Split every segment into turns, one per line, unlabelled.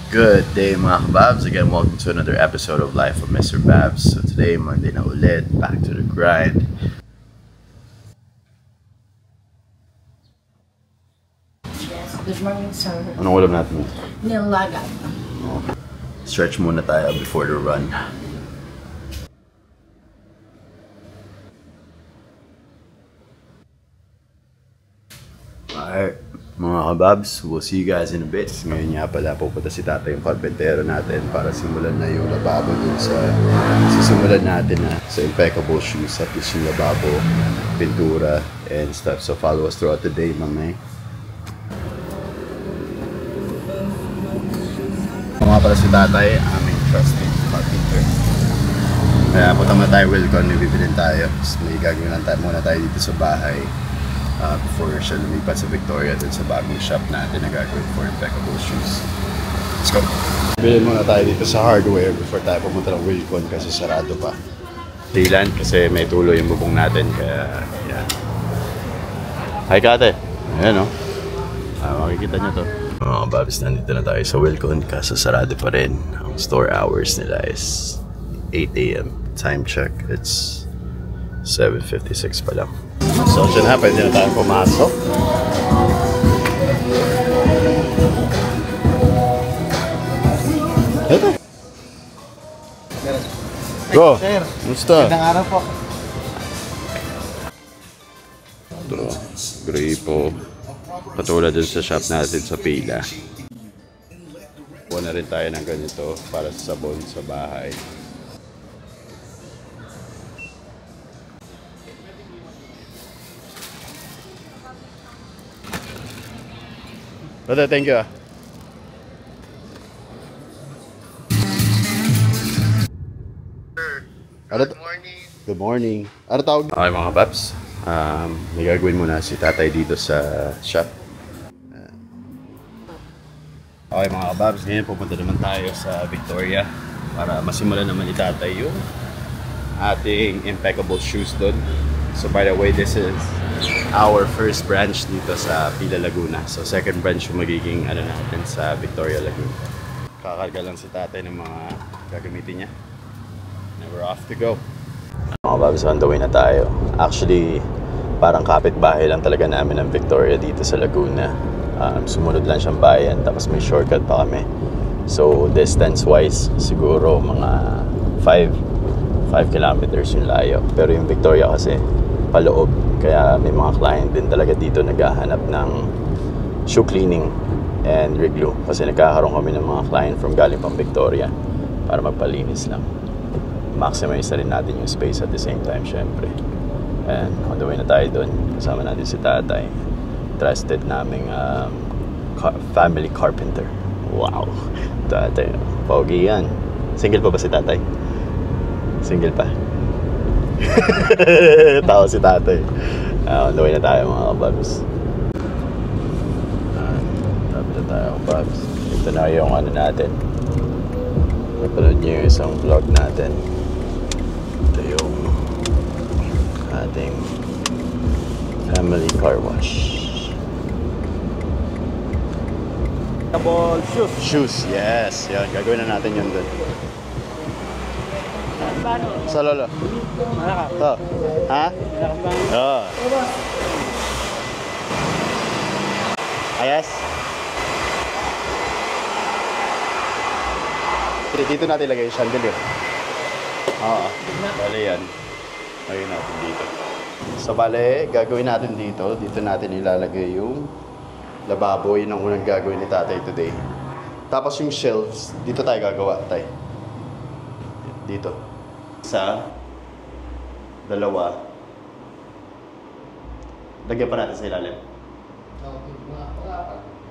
Good day mga kababs. Again, welcome to another episode of Life of Mr. Babs. So today, Monday na ulit. Back to the grind.
Yes, good morning, sir.
Anong ulam natin?
Nilaga.
Stretch muna tayo before the run. Alright, mga kababs, we'll see you guys in a bit. Ngayon nga pala, pupunta si tatay yung karpentero natin para simulan na yung lababo dun sa sisimulan natin na sa impeccable shoes at yung lababo, pintura, and stuff. So follow us throughout the day, mamay. Mga pala si tatay, aming trusted carpenter. Kaya punta muna tayo, Wilcon, may bibilin tayo. Tapos may gagawin lang tayo muna tayo dito sa bahay. Before siya lumipat sa Victoria dun sa bagong shop natin na gagawin for impeccable shoes. Let's go! Bilhin muna tayo dito sa hardware before tayo pumunta ng Wilcon kasi sarado pa. Tilan kasi may tulo yung bubong natin kaya yan. Hi Kate! Ayan o. Makikita nyo to. Mga babis, nandito na tayo sa Wilcon kasi sarado pa rin. Ang store hours nila is 8 AM. Time check, it's 7:56 pa lang. So, dyan na, pwede na tayong pumasok. Ito. Bro, musta?
Magandang araw po.
Ito, gripo. Patulad dun sa shop natin sa Pila. Kuha na rin tayo ng ganito para sa sabon sa bahay. Brother, thank you
Good morning.
Good morning. Ano tawag? Okay mga paps, may gagawin muna si tatay dito sa shop. Okay mga paps, ngayon pupunta naman tayo sa Victoria para masimulan naman ni tatay yung ating impeccable shoes doon. So by the way, this is our first branch dito sa Pila, Laguna. So second branch yung magiging natin sa Victoria, Laguna. Kakarga lang si tatay ng mga gagamitin niya. And we're off to go. Mga babs, on the way na tayo. Actually, parang kapitbahay lang talaga namin ng Victoria dito sa Laguna. Sumunod lang siyang bayan, tapos may shortcut pa kami. So distance-wise, siguro mga 5 kilometers yung layo. Pero yung Victoria kasi paloob, kaya may mga client din talaga dito naghahanap ng shoe cleaning and reglue kasi nagkakaroon kami ng mga client from galing pang Victoria para magpalinis lang. Maximize na rin natin yung space at the same time syempre. And on the way na tayo doon, kasama natin si tatay, trusted naming family carpenter. Wow, tatay, pogi yan. Single pa ba si tatay? Single pa. Tawa si tatay. On the way na tayo mga kababs. Tabi na tayo kababs. Ito na yung natin. Napanood nyo yung isang vlog natin. Ito yung ating family car wash.
Double shoes.
Shoes, yes. Yan, gagawin na natin yun doon. Sa lolo.
Malaka.
Ito. Ha?
Malakas ba?
Oo. Ayos. Dito natin ilagay yung chandelier. Oo. Bale yan. Lagay natin dito. So bale, gagawin natin dito. Dito natin ilalagay yung lababo. Yun ang unang gagawin ni tatay today. Tapos yung shelves, dito tayo gagawa, tay. Dito. Isa, dalawa. Lagyan pa natin sa ilalim.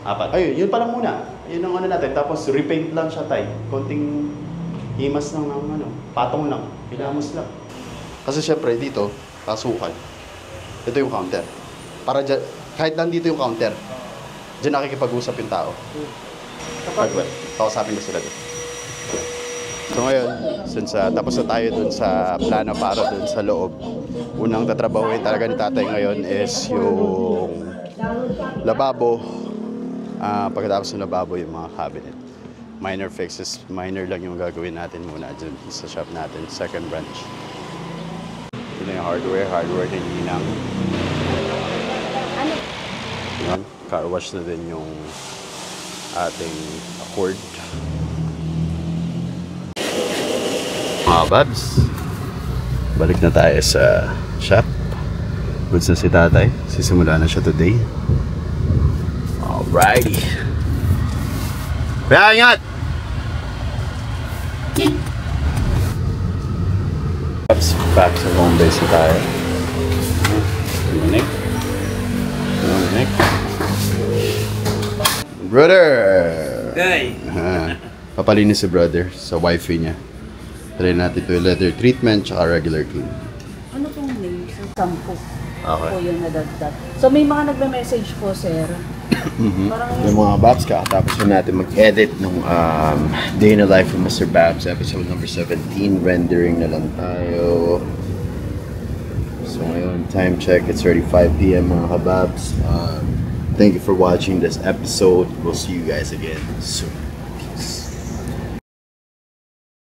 Apat. Ayun, yun pa lang muna. Yun ang natin. Tapos repaint lang siya, tay. Konting himas lang ng patong lang. Pinamos lang. Kasi syempre dito, pasukan. Ito yung counter. Para dyan, kahit nandito yung counter, dyan nakikipag-usap yung tao. Kausapin ko sila doon. So ngayon, tapos na tayo dun sa plano para dun sa loob. Unang tatrabahuin talaga ni tatay ngayon is yung lababo. Pagkatapos ng lababo, yung mga cabinet. minor fixes, minor lang yung gagawin natin muna dyan sa shop natin, second branch. Ito na yung hardware ni Ninang. Yan, car wash na din yung ating Accord. Mga babs, balik na tayo sa shop. Goods na si tatay, sisimula na siya today. Alrighty. Kaya ingat! Back sa home base na tayo. Nick. Brother!
Hey!
Papalinis si brother sa wifey niya. Try natin ito yung leather treatment tsaka regular clean.
Ano pong name? Sampo.
Okay.
Po yung nadagdag. So may mga nagme-message po, sir. Parang
Yung mga Babs, kakatapos na natin mag-edit ng Day in the Life of Mr. Babs, episode number 17, rendering na lang tayo. So ngayon, time check, it's 35 PM mga kababs. Thank you for watching this episode. We'll see you guys again soon.